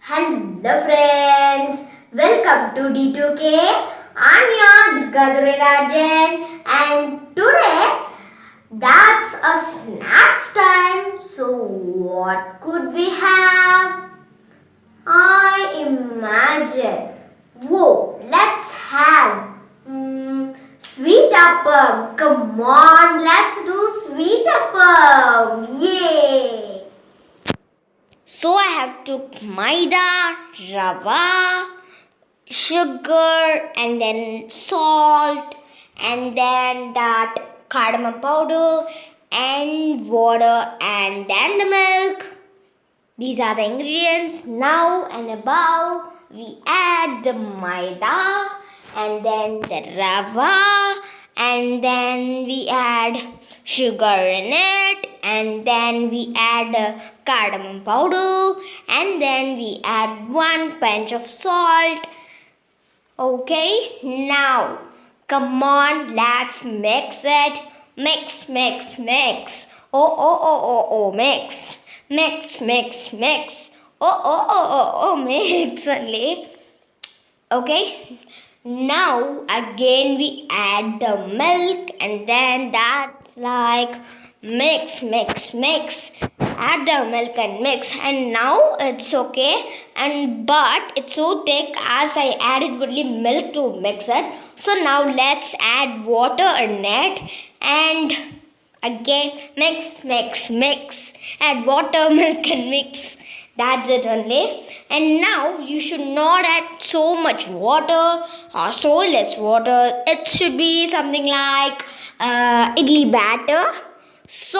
Hello friends, welcome to D2K. I'm your Durga Durairajan and today that's a snacks time. So what could we have? I imagine. Whoa, let's have sweet appam. Come on, let's do sweet appam. Yay! So I have took maida, rava, sugar and then salt and then that cardamom powder and water and then the milk. These are the ingredients. Now in a bowl we add the maida and then the rava and then we add sugar in it and then we add cardamom powder and then we add 1 pinch of salt. Okay, now come on, let's mix it. Mix. Oh, mix. Mix. Oh, mix only. Okay, now again we add the milk and then that's like mix. Add the milk and mix and now it's okay but it's so thick as I added only milk to mix it. So now let's add water in it and again mix. Add water, milk and mix. That's it only. And now you should not add so much water or so less water. It should be something like idli batter. So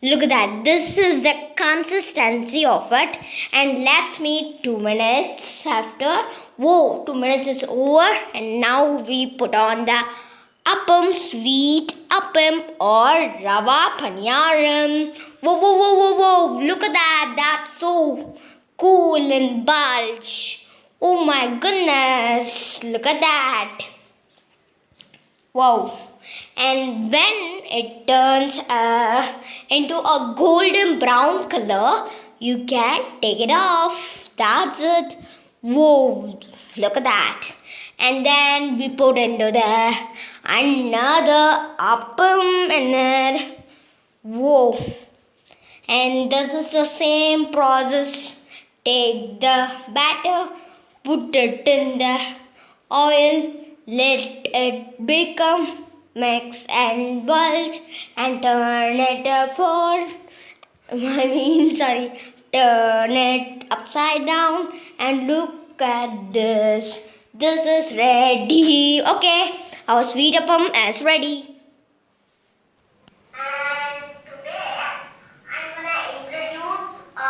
look at that. This is the consistency of it. And let's meet 2 minutes after. Whoa, 2 minutes is over. And now we put on the appam, sweet appam or rava paniyaram. Whoa. Look at that. That's so cool and bulge. Oh my goodness. Look at that. Wow. And when it turns into a golden brown color, you can take it off. That's it. Whoa, look at that. And then we put into the another appam in it. Whoa. And this is the same process. Take the batter, put it in the oil, let it become mix and bulge and turn it turn it upside down and look at this. This is ready. Okay, our sweet appam is ready. And today I'm gonna introduce a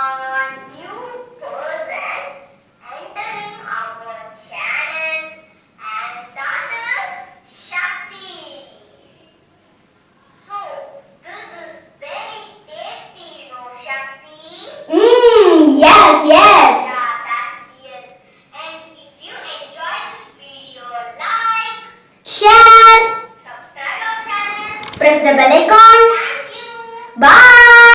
new person entering our channel and that is Shakti. So this is very tasty, Shakti. Yes. Yeah, that's real. And if you enjoy this video, like, share, subscribe our channel, press the bell icon.